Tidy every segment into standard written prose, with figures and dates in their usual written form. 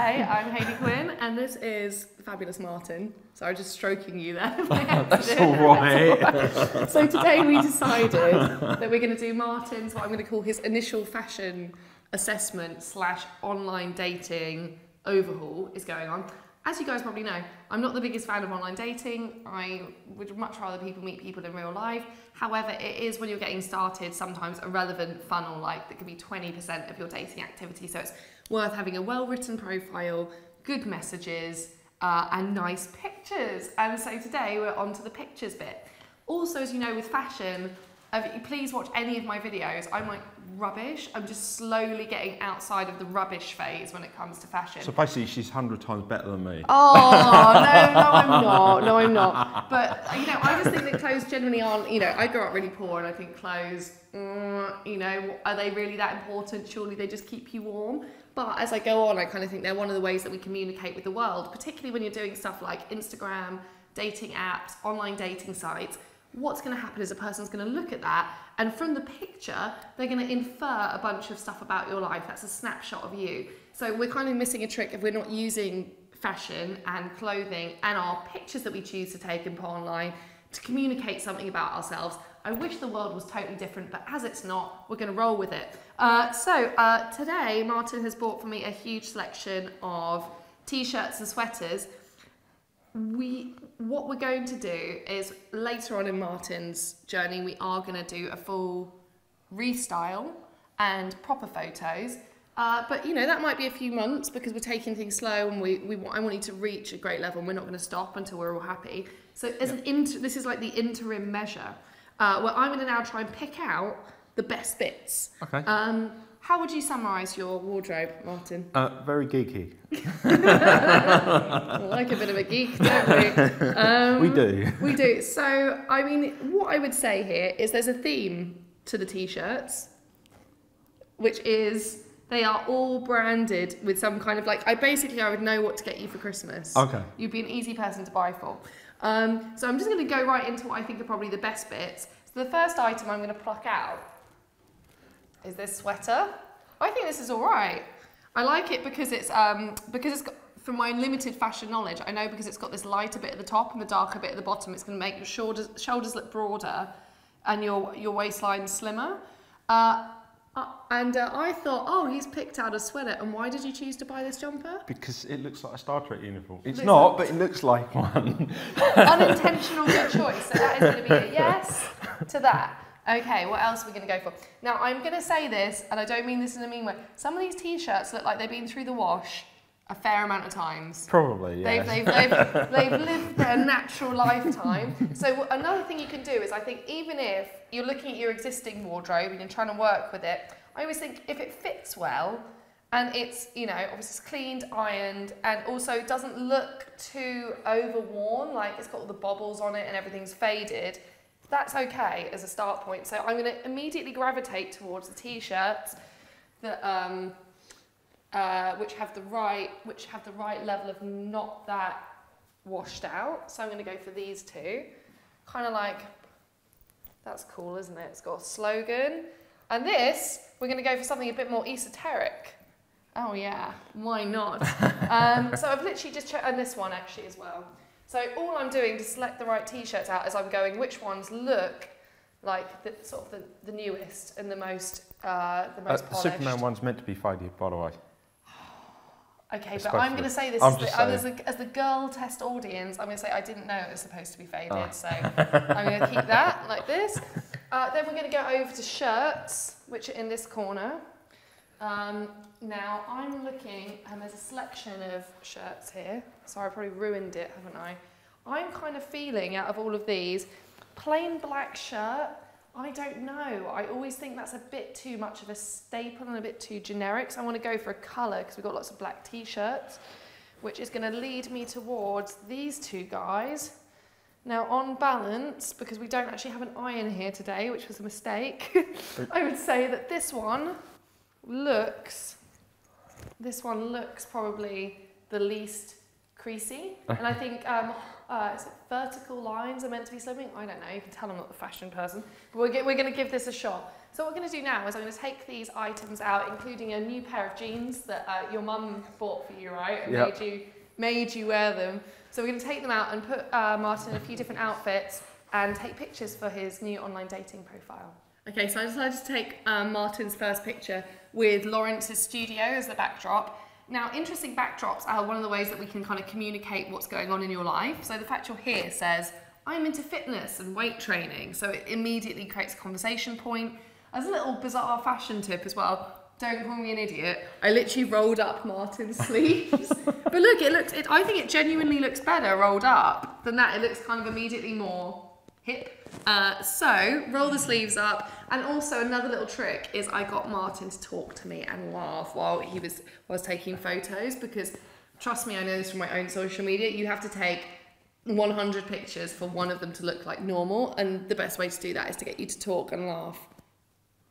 Hey, I'm Hayley Quinn, and this is the fabulous Martin. Sorry, just stroking you there. That's all right. So today we decided that we're going to do Martin's, what I'm going to call his initial fashion assessment / online dating overhaul is going on. As you guys probably know, I'm not the biggest fan of online dating. I would much rather people meet people in real life. However, it is when you're getting started sometimes a relevant funnel like that could be 20% of your dating activity. So it's worth having a well-written profile, good messages, and nice pictures. And so today we're on to the pictures bit. Also, as you know, with fashion, please watch any of my videos. I'm like rubbish. I'm just slowly getting outside of the rubbish phase when it comes to fashion. So basically, she's 100 times better than me. Oh, no, I'm not. No, I'm not. But, you know, I just think that clothes generally aren't, you know, I grew up really poor and I think clothes, you know, are they really that important? Surely they just keep you warm. But as I go on, I kind of think they're one of the ways that we communicate with the world, particularly when you're doing stuff like Instagram, dating apps, online dating sites. What's going to happen is a person's going to look at that, and from the picture, they're going to infer a bunch of stuff about your life. That's a snapshot of you. So we're kind of missing a trick if we're not using fashion and clothing and our pictures that we choose to take and put online to communicate something about ourselves. I wish the world was totally different, but as it's not, we're going to roll with it. Today, Martin has bought for me a huge selection of t-shirts and sweaters. What we're going to do is later on in Martin's journey, we are going to do a full restyle and proper photos. But you know, that might be a few months because we're taking things slow and I want you to reach a great level and we're not going to stop until we're all happy. So as this is like the interim measure where I'm going to now try and pick out the best bits. Okay. How would you summarise your wardrobe, Martin? Very geeky. We like a bit of a geek, don't we? We do. We do. So, I mean, what I would say here is there's a theme to the t-shirts, which is they are all branded with some kind of like, I would know what to get you for Christmas. Okay. You'd be an easy person to buy for. So I'm just going to go right into what I think are probably the best bits. So the first item I'm going to pluck out is this sweater. I think this is all right. I like it because it's got, from my limited fashion knowledge, I know because it's got this lighter bit at the top and the darker bit at the bottom, it's going to make your shoulders look broader and your waistline slimmer. I thought, oh, he's picked out a sweater. And why did you choose to buy this jumper? Because it looks like a Star Trek uniform. It's not, but it looks like one. Unintentional good choice. So that is going to be a yes to that. Okay, what else are we going to go for? Now, I'm going to say this, and I don't mean this in a mean way. Some of these t-shirts look like they've been through the wash a fair amount of times. Probably, yeah. They've lived their natural lifetime. So another thing you can do is, I think, even if you're looking at your existing wardrobe and you're trying to work with it, I always think if it fits well, and it's, you know, obviously it's cleaned, ironed, and also doesn't look too overworn, like it's got all the bobbles on it and everything's faded, that's okay as a start point. So I'm going to immediately gravitate towards the t-shirts that which have the right level of not that washed out. So I'm going to go for these two. Kind of like, that's cool, isn't it? It's got a slogan. And this, we're going to go for something a bit more esoteric. Oh yeah, why not? So I've literally just checked, and this one actually as well. So all I'm doing to select the right t-shirts out is I'm going which ones look like the newest and the most polished. The Superman one's meant to be faded, by the way. Okay, but I'm going to say this as the girl test audience. I'm going to say I didn't know it was supposed to be faded, so I'm going to keep that like this. Then we're going to go over to shirts, which are in this corner. Now I'm looking, and there's a selection of shirts here. Sorry, I probably ruined it, haven't I? I'm kind of feeling, out of all of these, plain black shirt, I don't know. I always think that's a bit too much of a staple and a bit too generic. So I want to go for a colour because we've got lots of black t-shirts, which is going to lead me towards these two guys. Now on balance, because we don't actually have an iron here today, which was a mistake, I would say that this one looks probably the least creasy. And I think Is it vertical lines are meant to be slimming? I don't know, you can tell I'm not the fashion person. But we're going to give this a shot. So what we're going to do now is I'm going to take these items out, including a new pair of jeans that your mum bought for you, right? And made you wear them. So we're going to take them out and put Martin in a few different outfits and take pictures for his new online dating profile. Okay, so I decided to take Martin's first picture with Lawrence's studio as the backdrop. Now, interesting backdrops are one of the ways that we can kind of communicate what's going on in your life. So the fact you're here says, I'm into fitness and weight training. So it immediately creates a conversation point. As a little bizarre fashion tip as well, don't call me an idiot, I literally rolled up Martin's sleeves. But look, I think it genuinely looks better rolled up than that. It looks kind of immediately more hip. So roll the sleeves up, and also another little trick is I got Martin to talk to me and laugh while I was taking photos, because trust me, I know this from my own social media, you have to take 100 pictures for one of them to look like normal, and the best way to do that is to get you to talk and laugh.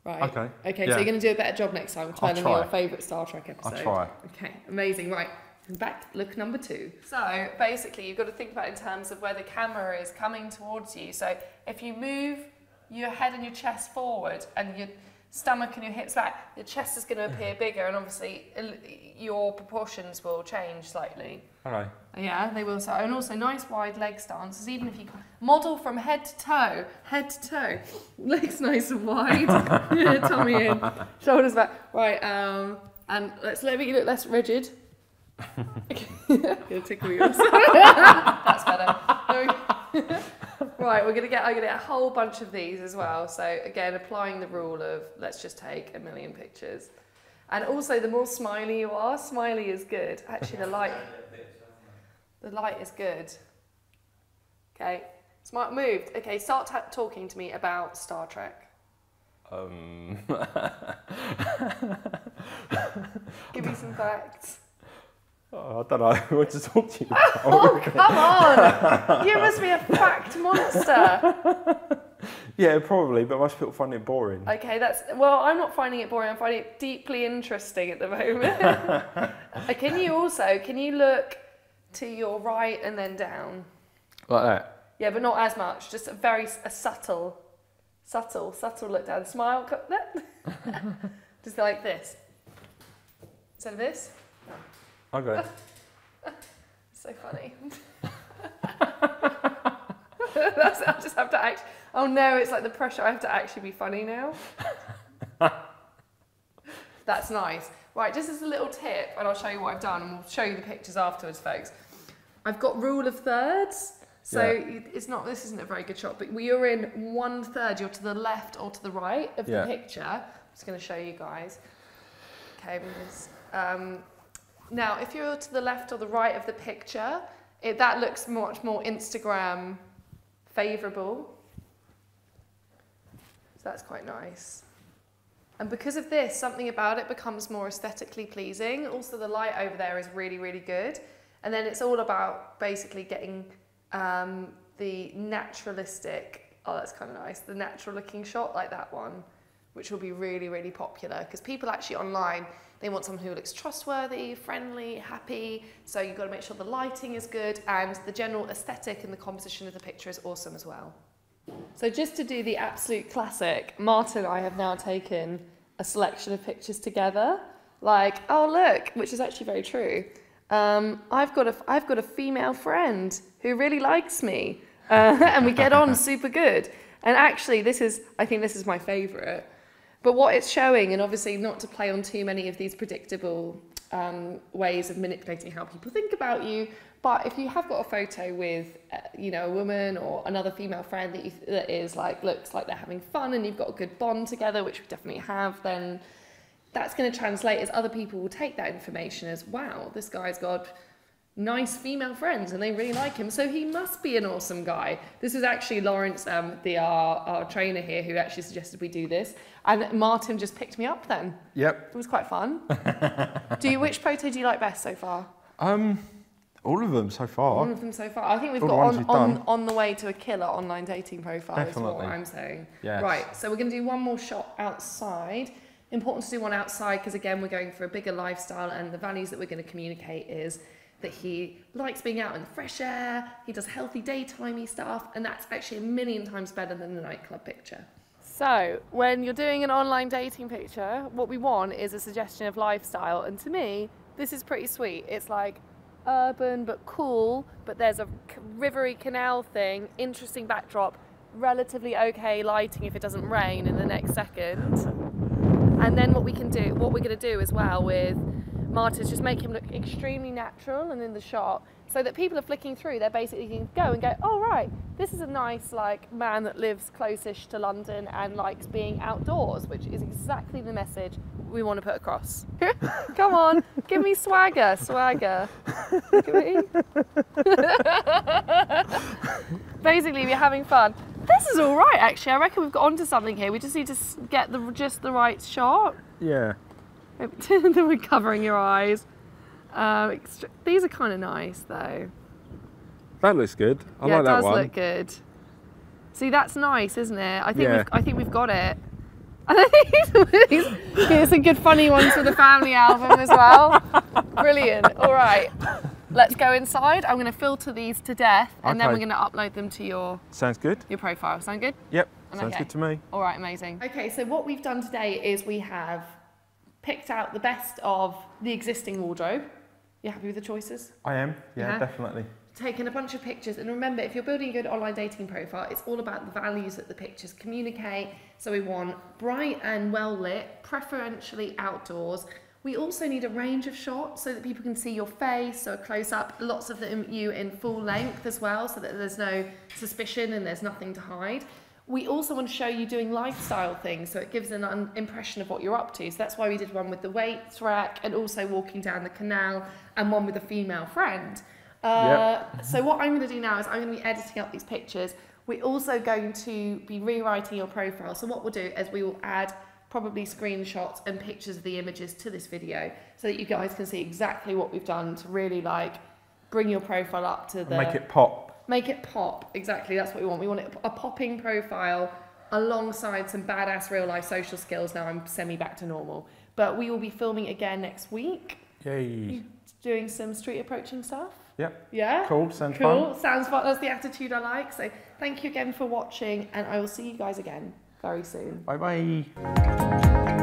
Right. Okay, yeah. So you're going to do a better job next time telling me your favourite Star Trek episode. I'll try. Okay, amazing. Right. Back look number 2. So basically you've got to think about it in terms of where the camera is coming towards you. So if you move your head and your chest forward and your stomach and your hips back, your chest is going to appear bigger, and obviously your proportions will change slightly. Okay. Yeah, they will. So, and also nice wide leg stances, even if you model from head to toe, legs nice and wide, yeah, tummy in, shoulders back. Right, and let's let me look less rigid. Gonna tickle yours. That's better. Right, I'm gonna get a whole bunch of these as well. So again, applying the rule of let's just take 1 million pictures. And also, the more smiley you are, smiley is good. Actually, the light is good. Okay, smart moved. Okay, start talking to me about Star Trek. Give me some facts. Oh, I don't know what to talk to you about. Oh, come on! You must be a fact monster. Yeah, probably, but most people find it boring. Okay, well, I'm not finding it boring, I'm finding it deeply interesting at the moment. Can you look to your right and then down? Like that? Yeah, but not as much, just a subtle look down. Smile, just like this. Instead of this. Okay. So funny. I just have to act. Oh no, it's like the pressure. I have to actually be funny now. That's nice. Right, just as a little tip, and I'll show you what I've done, and we'll show you the pictures afterwards, folks. I've got rule of thirds. So this isn't a very good shot, but you're in 1/3. You're to the left or to the right of the picture. I'm just going to show you guys. Okay, now, if you're to the left or the right of the picture, that looks much more Instagram favourable. So that's quite nice. And because of this, something about it becomes more aesthetically pleasing. Also, the light over there is really, really good. And then it's all about basically getting the naturalistic, oh, that's kind of nice, the natural looking shot like that one, which will be really, really popular, because people actually online, they want someone who looks trustworthy, friendly, happy. So you've got to make sure the lighting is good and the general aesthetic and the composition of the picture is awesome as well. So just to do the absolute classic, Martin and I have now taken a selection of pictures together. Like, oh look, which is actually very true. I've got a female friend who really likes me, and we get on super good. And actually, I think this is my favourite. But what it's showing, and obviously not to play on too many of these predictable ways of manipulating how people think about you, but if you have got a photo with, a woman or another female friend that looks like they're having fun and you've got a good bond together, which we definitely have, then that's going to translate as other people will take that information as, wow, this guy's got nice female friends and they really like him, so he must be an awesome guy. This was actually Lawrence, our trainer here, who actually suggested we do this, and Martin just picked me up then. Yep. It was quite fun. Which photo do you like best so far? All of them so far. All of them so far. I think we've got on the way to a killer online dating profile. Definitely. Is what I'm saying. Yes. Right, so we're going to do one more shot outside. Important to do one outside because, again, we're going for a bigger lifestyle, and the values that we're going to communicate is that he likes being out in the fresh air, he does healthy daytimey stuff, and that's actually a million times better than the nightclub picture. So, when you're doing an online dating picture, what we want is a suggestion of lifestyle, and to me, this is pretty sweet. It's like urban but cool, but there's a rivery canal thing, interesting backdrop, relatively okay lighting if it doesn't rain in the next second. And then what we're going to do as well with Marta is just make him look extremely natural and in the shot, so that people are flicking through, they're basically going to go and go, oh right, this is a nice like man that lives close-ish to London and likes being outdoors, which is exactly the message we want to put across. Come on, give me swagger. Look at me. Basically, we're having fun. This is all right, actually. I reckon we've got onto something here. We just need to get just the right shot. Yeah. Then we're covering your eyes. These are kind of nice, though. That looks good. I yeah, like that one. It does look good. See, that's nice, isn't it? I think we've got it. It's a good funny one for the family album as well. Brilliant. All right, let's go inside. I'm going to filter these to death, and then we're going to upload them to your profile. Sound good? Yep. Sounds good to me. All right, amazing. Okay, so what we've done today is we have picked out the best of the existing wardrobe. You happy with the choices? I am. Yeah, definitely. Taken a bunch of pictures, and remember, if you're building a good online dating profile, it's all about the values that the pictures communicate. So we want bright and well lit, preferentially outdoors. We also need a range of shots so that people can see your face, so a close up, lots of them you in full length as well, so that there's no suspicion and there's nothing to hide. We also want to show you doing lifestyle things, so it gives an impression of what you're up to. So that's why we did one with the weights rack and also walking down the canal, and one with a female friend. So what I'm going to do now is I'm going to be editing up these pictures. We're also going to be rewriting your profile. So what we'll do is we will add probably screenshots and pictures of the images to this video, so that you guys can see exactly what we've done to really like bring your profile up to the... Make it pop. Make it pop, exactly, that's what we want. We want a popping profile alongside some badass real life social skills. Now I'm semi back to normal. But we will be filming again next week. Yay. Doing some street approaching stuff. Yep. Yeah? Cool, sounds fun. Cool, sounds fun, that's the attitude I like. So thank you again for watching, and I will see you guys again very soon. Bye bye.